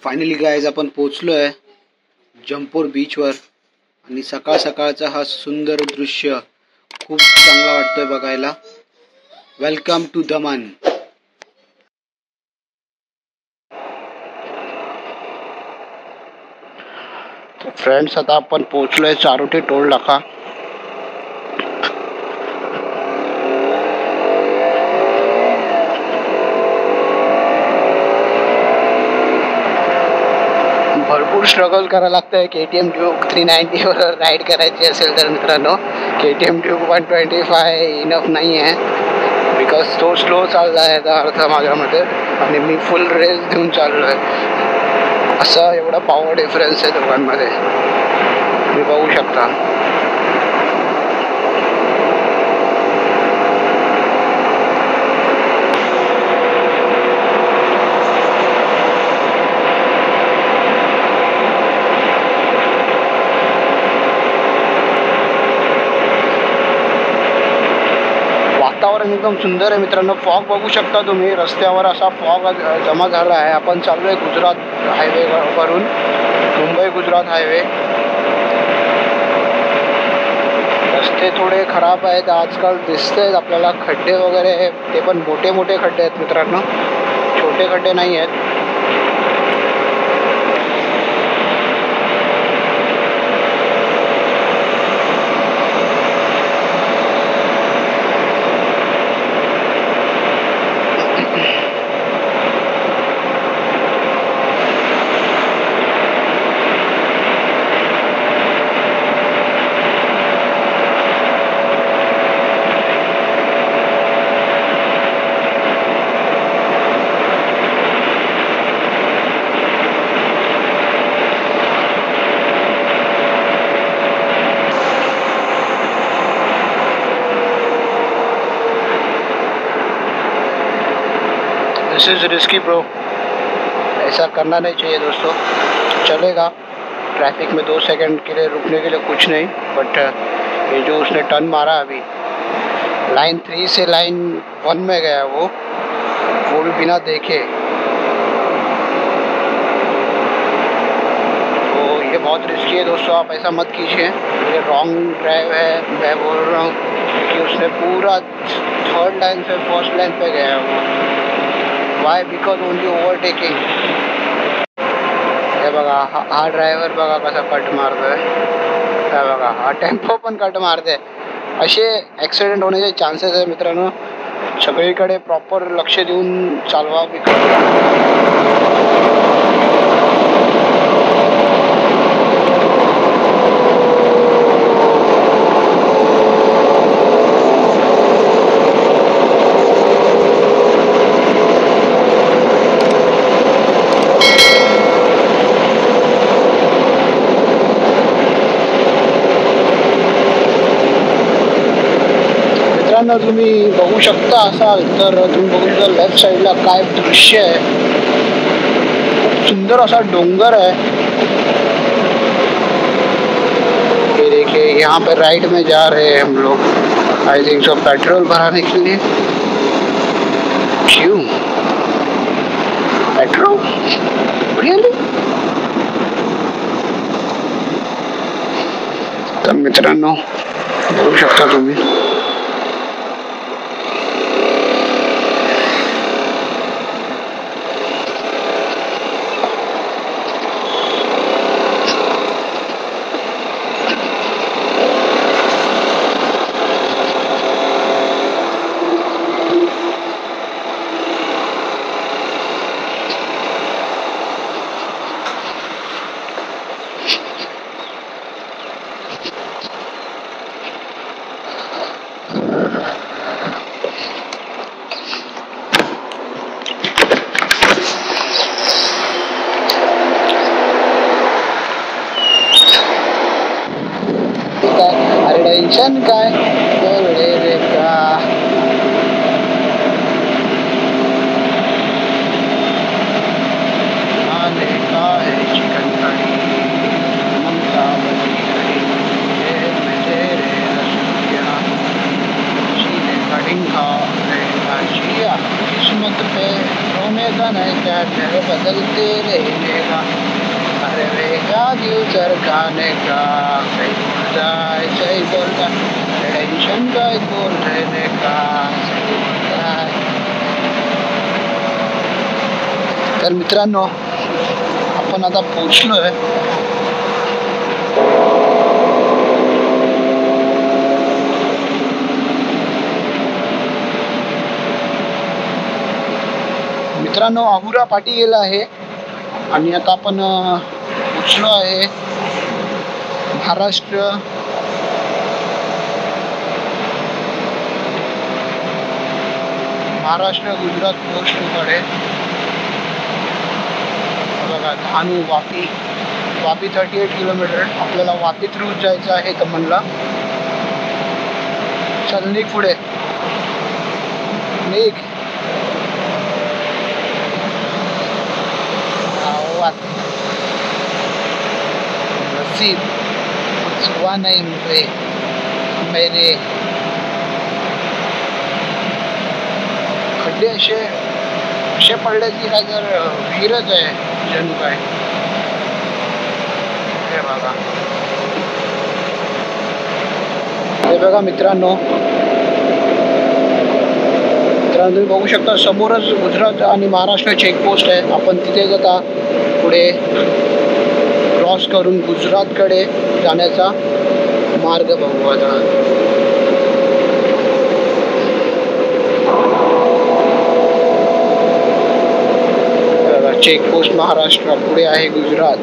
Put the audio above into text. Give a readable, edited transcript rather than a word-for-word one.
Finally guys आपण पोहोचलोय जंपोर बीचवर आणि सकाळ सकाळचा हा सुंदर दृश्य खूप चांगला वाटतोय बघायला. Welcome to Daman. फ्रेंड्स आता आपण पोहोचलोय चारोटी टोल नाका. भरपूर स्ट्रगल करायला लागतंय KTM ड्यूक 390 वर राईड करायची असेल तर मित्रांनो. KTM ड्यूक 125 इनफ नाही आहे बिकॉज तो स्लो चालला आहे अर्थ माझ्यामध्ये आणि मी फुल रेस देऊन चाललो आहे. असा एवढा पॉवर डिफरन्स आहे दोघांमध्ये, तुम्ही बघू शकता. वातावरण एकदम सुंदर आहे मित्रांनो. फॉग बघू शकता तुम्ही, रस्त्यावर असा फॉग जमा झाला आहे. आपण चाललोय गुजरात हायवे वरून, मुंबई गुजरात हायवे. रस्ते थोडे खराब आहेत आजकाल, दिसत आपल्याला खड्डे वगैरे, ते पण मोठे मोठे खड्डे आहेत मित्रांनो, छोटे खड्डे नाही आहेत. दिस इज रिस्की ब्रो, ऐसा करना नहीं चाहिए दोस्तों. चलेगा ट्रैफिक में 2 सेकंड के लिए रुकने के लिए कुछ नहीं, बट ये जो उसने टर्न मारा अभी लाइन 3 से लाइन 1 में गया वो भी बिना देखे, तो ये बहुत रिस्की है दोस्तों. आप ऐसा मत कीजिए, ये रॉन्ग ड्राइव है मैं बोल रहा हूँ, क्योंकि उसने पूरा 3rd लाइन से 1st लाइन पे गया वो. वाय? Because only overtaking. हे बघा हा ड्रायव्हर बघा कसा कट मारतोय, हे बघा हा टेम्पो पण कट मारते. असे ॲक्सिडेंट होण्याचे चान्सेस आहे मित्रांनो. सगळीकडे प्रॉपर लक्ष देऊन चालवा. तुम्ही बघू शकता असाल तर तुम्ही बघू शकता लेफ्ट साइडला काय दृश्य आहे. खूप सुंदर असा डोंगर है. ये देखिए यहाँ पे राइट में जा रहे हैं हम लोग, आई थिंक सो पेट्रोल भराने के लिए. क्यों पेट्रोल रियली? तर मित्रांनो बघू शकता तुम्ही टेंशन काय रे का. आने का है चिकन करी ममता बनी रही में तेरे रसोइया सीने कटिंग खा रहेगा जिया किस्मत पे रोने का नहीं क्या तेरे बदलते रहेगा. जाने का, कहीं भूल जाए सही बोलता, टेंशन का बोल रहने का सही बोलता है. तर मित्रांनो, आपण आता पोहोचलोय मित्रांनो, अहुरा पाटी गेला आहे आणि आता आपण पोचलो आहे महाराष्ट्र गुजरात पोस्टकडे. बघा, धानू वापी 38 किलोमीटर. आपल्याला वापी थ्रू जायचं आहे दमणला. चल निघ पुढे, निघ. नसीब कुछ हुआ नहीं मुझे मेरे. खड्डे असे पडले की काय जर विहीरच आहे जणू काय. हे बघा मित्रांनो, तुम्ही बघू शकता समोरच गुजरात आणि महाराष्ट्र चेकपोस्ट आहे. आपण तिथेच आता पुढे क्रॉस करून गुजरातकडे जाण्याचा मार्ग बघू. आता चेकपोस्ट महाराष्ट्र, पुढे आहे गुजरात.